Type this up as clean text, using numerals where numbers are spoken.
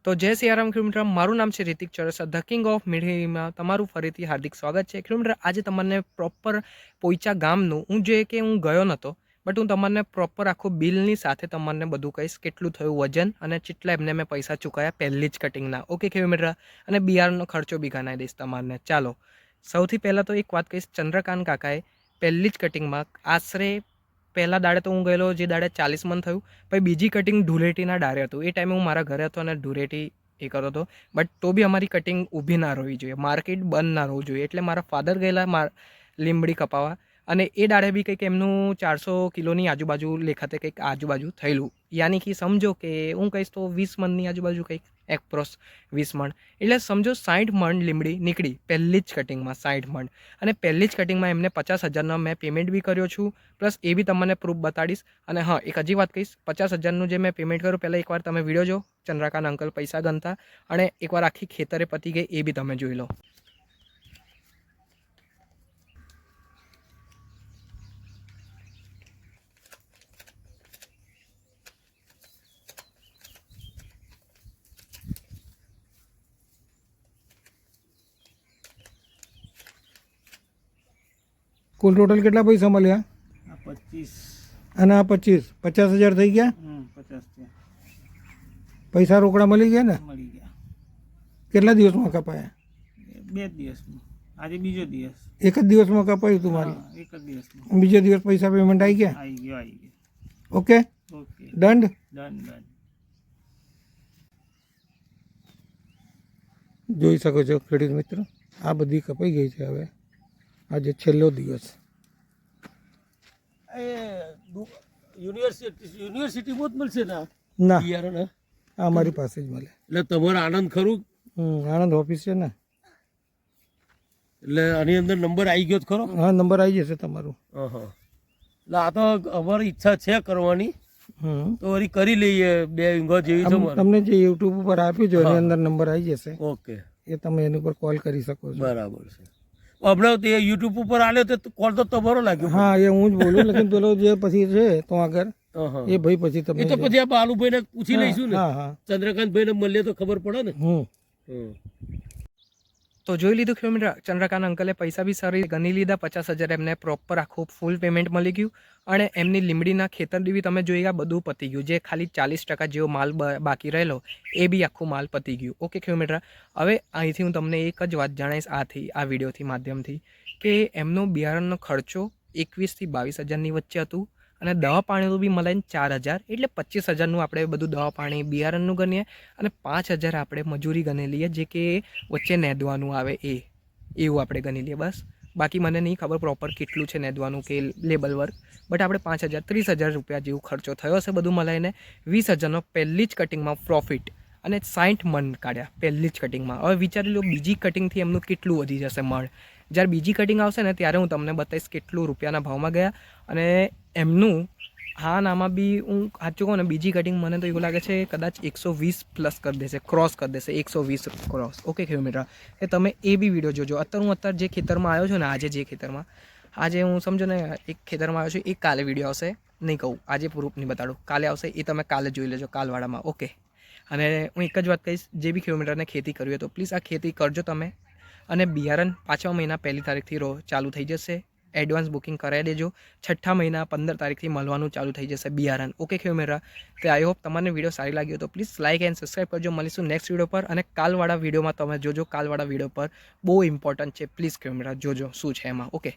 તો જય સિયારામ કિલોમીટર, મારું નામ છે રિતિક ચોરસા, ધ કિંગ ઓફ મીડિયામાં તમારું ફરીથી હાર્દિક સ્વાગત છે. કિલોમીટર આજે તમને પ્રોપર પોઈચા ગામનું હું જે કે હું ગયો નહોતો, બટ હું તમને પ્રોપર આખું બિલની સાથે તમને બધું કહીશ, કેટલું થયું વજન અને કેટલા એમને મેં પૈસા ચૂકવ્યા પહેલી જ કટિંગના. ઓકે કિલોમીટર, અને બિયારણનો ખર્ચો બી ગણાવી દઈશ તમને. ચાલો સૌથી પહેલાં તો એક વાત કહીશ, ચંદ્રકાંત કાકાએ પહેલી જ કટિંગમાં આશરે પહેલા દાડે તો હું ગયેલો, જે દાડે 40 મણ થયું. પછી બીજી કટિંગ ધૂળેટીના ડારે હતું. એ ટાઈમે હું મારા ઘરે હતો અને ધૂળેટી એ કરતો હતો, બટ તો બી અમારી કટિંગ ઊભી ના રહેવી જોઈએ, માર્કેટ બંધ ના રહેવું જોઈએ. એટલે મારા ફાધર ગયેલા લીંબડી કપાવા, અને એ દાડે બી કંઈક એમનું 400 કિલોની આજુબાજુ લેખાતે કંઈક આજુબાજુ થયેલું. યાની કે સમજો કે હું કહીશ તો 20 મણની આજુબાજુ કંઈક એપ્રોક્સ 20 મણ, એટલે સમજો 60 મણ લીંબડી નીકળી પહેલી જ કટિંગમાં. 60 મણ, અને પહેલી જ કટિંગમાં એમને 50,000નો મેં પેમેન્ટ બી કર્યો છું. પ્લસ એ બી તમને પ્રૂફ બતાડીશ. અને હા, એક હજી વાત કહીશ, 50,000નું જે મેં પેમેન્ટ કર્યું, પહેલાં એકવાર તમે વિડીયો જો, ચંદ્રકાંત અંકલ પૈસા ગણતા, અને એકવાર આખી ખેતરે પતી ગઈ એ બી તમે જોઈ લો. કુલ ટોટલ કેટલા પૈસા મળ્યા? 25 અને આ 25, 50,000 થઈ ગયા. 50 થયા, પૈસા રોકડા મળી ગયા ને? મળી ગયા. કેટલા દિવસમાં કપાયા? 2 દિવસમાં. આજે બીજો દિવસ. એક જ દિવસમાં કપાયું તમારી? હા, એક જ દિવસમાં. બીજા દિવસ પૈસા પેમેન્ટ આવી ગયા? આવી ગયો. ઓકે, ઓકે, દંડ ડન. જોઈ શકો છો ખેડૂત મિત્રો, આ બધી કપાઈ ગઈ છે. હવે આજે છેલ્લો દિવસ. યુનિવર્સિટીમાં જ મળશે ને ના, બિયારણ? આ અમારી પાસે જ મળે. એટલે તમારે આનંદ ખરું? આણંદ ઓફિસ છે ને. એટલે આની અંદર નંબર આવી ગયો ખરો? હા, નંબર આવી જશે તમારું. એટલે આ તો અમારી ઈચ્છા છે કરવાની, તો વળી કરી લઈએ. 2 વીંગા જેવી છે મારે. તમને જે યુટ્યુબ ઉપર આપ્યું છે એની અંદર નંબર આવી જશે. ઓકે, એ તમે એની ઉપર કોલ કરી શકો છો. બરાબર છે. હમણાં તે યુટ્યુબ ઉપર આલ્યો તો કોલ તો તમારો લાગ્યો. હા, એ હું જ બોલું, લેકિન પેલો જે પછી છે તો આગળ એ ભાઈ પછી તમે એ તો પછી આ બાલુભાઈ ને પૂછી લઈશું ને. હા હા, ચંદ્રકાંત ભાઈ ને મળીએ તો ખબર પડે ને. તો જોઈ લીધું કિલોમીટર, ચંદ્રકાંત અંકલે પૈસા બી સારી ગણી લીધા. 50,000 એમને પ્રોપર આખું ફૂલ પેમેન્ટ મળી ગયું, અને એમની લીંબડીના ખેતર બી તમે જોઈ ગયા, બધું પતી ગયું. જે ખાલી 40% જેવો માલ બાકી રહેલો એ બી આખું માલ પતી ગયું. ઓકે કિલોમીટર, હવે અહીંથી હું તમને એક જ વાત જણાવીશ આ વિડીયોથી માધ્યમથી, કે એમનો બિયારણનો ખર્ચો 21,000 થી 22,000ની વચ્ચે હતું, અને દવા પાણીનું બી મળે 4,000, એટલે 25,000નું આપણે બધું દવા પાણી બિયારણનું ગણીએ, અને 5,000 આપણે મજૂરી ગણી લઈએ, જે કે વચ્ચે નેદવાનું આવે એવું આપણે ગણી લઈએ બસ. બાકી મને નહીં ખબર પ્રોપર કેટલું છે નેદવાનું કે લેબલ વર્ક, બટ આપણે 5,000 30,000 રૂપિયા જેવું ખર્ચો થયો હશે બધું મળાઈને. 20,000નો પહેલી જ કટિંગમાં પ્રોફિટ, અને 60 મણ કાઢ્યા પહેલી જ કટિંગમાં. હવે વિચારી લો બીજી કટિંગથી એમનું કેટલું વધી જશે મણ. જ્યારે બીજી કટિંગ આવશે ને ત્યારે હું તમને બતાવીશ કેટલું રૂપિયાના ભાવમાં ગયા. અને એમનું હા નામાં બી હું સાચું કહું ને, બીજી કટિંગ મને તો એવું લાગે છે કદાચ 120 પ્લસ કરી દેશે, ક્રોસ કરી દેશે, 120 ક્રોસ. ઓકે કિલોમીટર, એ તમે એ બી વિડીયો જોજો. અત્યારે જે ખેતરમાં આવ્યો છું ને, આજે હું સમજો ને એક ખેતરમાં આવ્યો છું, એ કાલે વિડીયો આવશે. નહીં કહું, આજે પ્રૂફ નહીં બતાડું, કાલે આવશે, એ તમે કાલે જોઈ લેજો કાલવાળામાં. ઓકે, અને હું એક જ વાત કહીશ, જે બી કિલોમીટરને ખેતી કરવી હોય તો પ્લીઝ આ ખેતી કરજો તમે. અને બિયારણ 5મા મહિના 1લી તારીખથી ચાલુ થઈ જશે. એડવાન્સ બુકિંગ કરાવી દેજો. 6ઠા મહિના 15 તારીખથી મળવાનું ચાલુ થઈ જશે બિયારણ. ઓકે કિલોમીટર, તો આઈ હોપ તમને વિડીયો સારી લાગી હોય તો પ્લીઝ લાઇક એન્ડ સબસ્ક્રાઈબ કરજો. મળીશું નેક્સ્ટ વિડીયો પર, અને કાલવાળા વિડીયોમાં તમે જોજો. કાલવાળા વિડીયો પર બહુ ઇમ્પોર્ટન્ટ છે, પ્લીઝ કિલોમીટર જોજો શું છે એમાં. ઓકે.